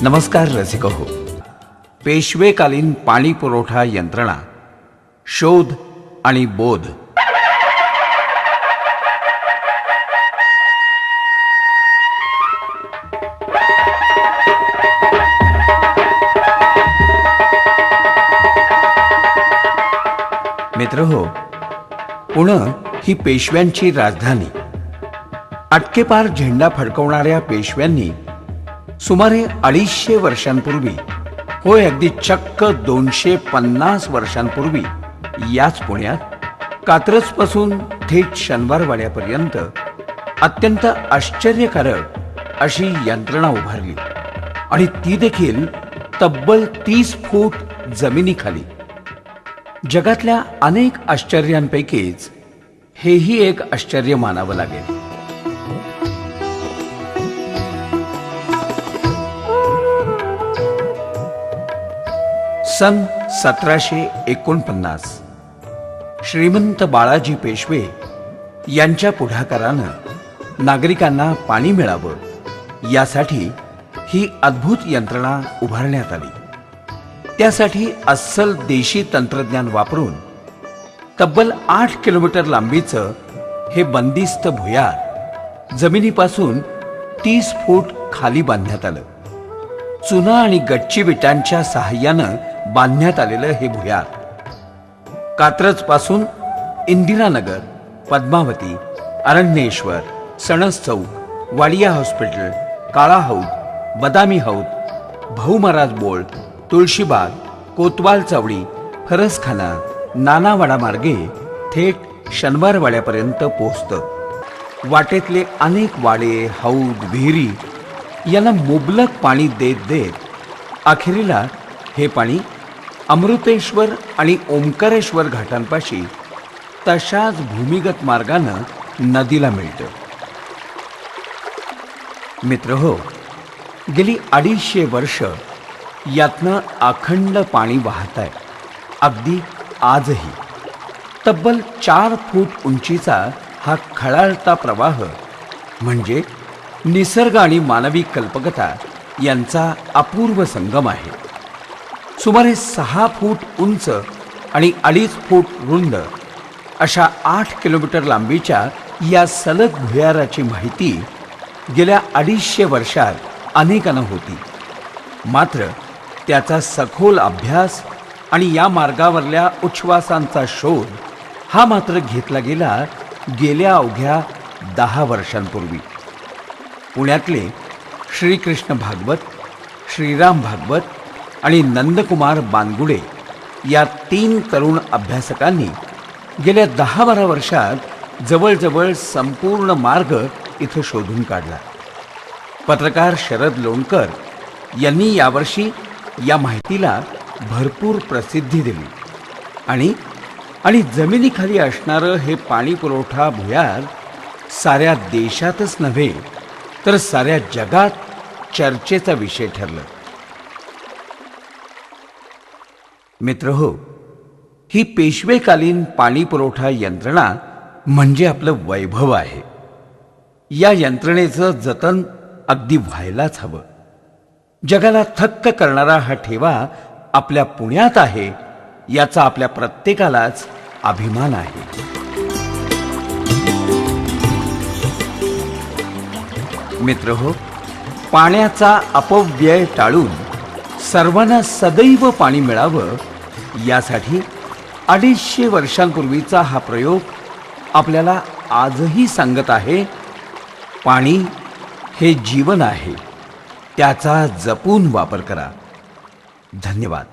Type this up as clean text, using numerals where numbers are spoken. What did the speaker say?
नमस्कार रसिक हो. पेशवेकालीन पाणी पुरवठा यंत्रणा, शोध आणि बोध. मित्र हो, पुणे ही पेशव्यांची राजधानी. अटकेपार झेंडा फडकवणाऱ्या पेशव्यांनी सुमारे 250 वर्षांपूर्वी, होय अगदी चक्क 250 वर्षांपूर्वी, याच पुण्यात कात्रजपासून थेट शनिवारवाड्यापर्यंत अत्यंत आश्चर्यकारक अशी यंत्रणा उभारली, आणि ती देखील तब्बल 30 फूट जमिनीखाली. जगातल्या अनेक आश्चर्यांपैकीच हेही एक आश्चर्य मानावं लागेल. सन 1749 श्रीमंत बाळाजी पेशवे यांच्या पुढाकारानं नागरिकांना पाणी मिळावं यासाठी ही अद्भुत यंत्रणा उभारण्यात आली. त्यासाठी अस्सल देशी तंत्रज्ञान वापरून तब्बल 8 किलोमीटर लांबीचं हे बंदिस्त भुयार जमिनीपासून 30 फूट खाली बांधण्यात आलं. चुना आणि गच्ची विटांच्या सहाय्यानं बांधण्यात आलेलं हे भुयार कात्रज पासून इंदिरानगर, पद्मावती, अरण्येश्वर, सणस चौक, वाडिया हॉस्पिटल, काळा हौद, बदामी हौद, भाऊ महाराज बोळ, तुळशीबाग, कोतवाल चवडी, फरसखाना, नानावाडा मार्गे थेट शनिवारवाड्यापर्यंत पोहोचतं. वाटेतले अनेक वाडे, हौद, विहिरी यांना मुबलक पाणी देत देत अखेरीला हे पाणी अमृतेश्वर आणि ओंकारेश्वर घाटांपाशी तशाच भूमिगत मार्गानं नदीला मिळतं. मित्र हो, गेली 250 वर्ष यातनं अखंड पाणी वाहत आहे. अगदी आजही तब्बल 4 फूट उंचीचा हा खळाळता प्रवाह म्हणजे निसर्ग आणि मानवी कल्पकता यांचा अपूर्व संगम आहे. सुमारे 6 फूट उंच आणि 2.5 फूट रुंद अशा 8 किलोमीटर लांबीच्या या सलग भुयाराची माहिती गेल्या 250 वर्षात अनेकांना होती. मात्र त्याचा सखोल अभ्यास आणि या मार्गावरल्या उच्छ्वासांचा शोध हा मात्र घेतला गेला गेल्या अवघ्या 10 वर्षांपूर्वी. पुण्यातले श्रीकृष्ण भागवत, श्रीराम भागवत आणि नंदकुमार बानगुडे या 3 तरुण अभ्यासकांनी गेल्या 10-12 वर्षात जवळजवळ संपूर्ण मार्ग इथं शोधून काढला. पत्रकार शरद लोणकर यांनी यावर्षी या माहितीला भरपूर प्रसिद्धी दिली आणि जमिनीखाली असणारं हे पाणी पुरवठा भुयार साऱ्या देशातच नव्हे तर साऱ्या जगात चर्चेचा विषय ठरला. मित्र हो, ही पेशवेकालीन पाणी पुरवठा यंत्रणा म्हणजे आपलं वैभव आहे. या यंत्रणेचं जतन अगदी व्हायलाच हवं. जगाला थक्क करणारा हा ठेवा आपल्या पुण्यात आहे याचा आपल्या प्रत्येकालाच अभिमान आहे. मित्र हो, पाण्याचा अपव्यय टाळून सर्वांना सदैव पाणी मिळावं यासाठी 250 वर्षांपूर्वीचा हा प्रयोग आपल्याला आजही सांगत आहे, पाणी हे जीवन आहे, त्याचा जपून वापर करा. धन्यवाद.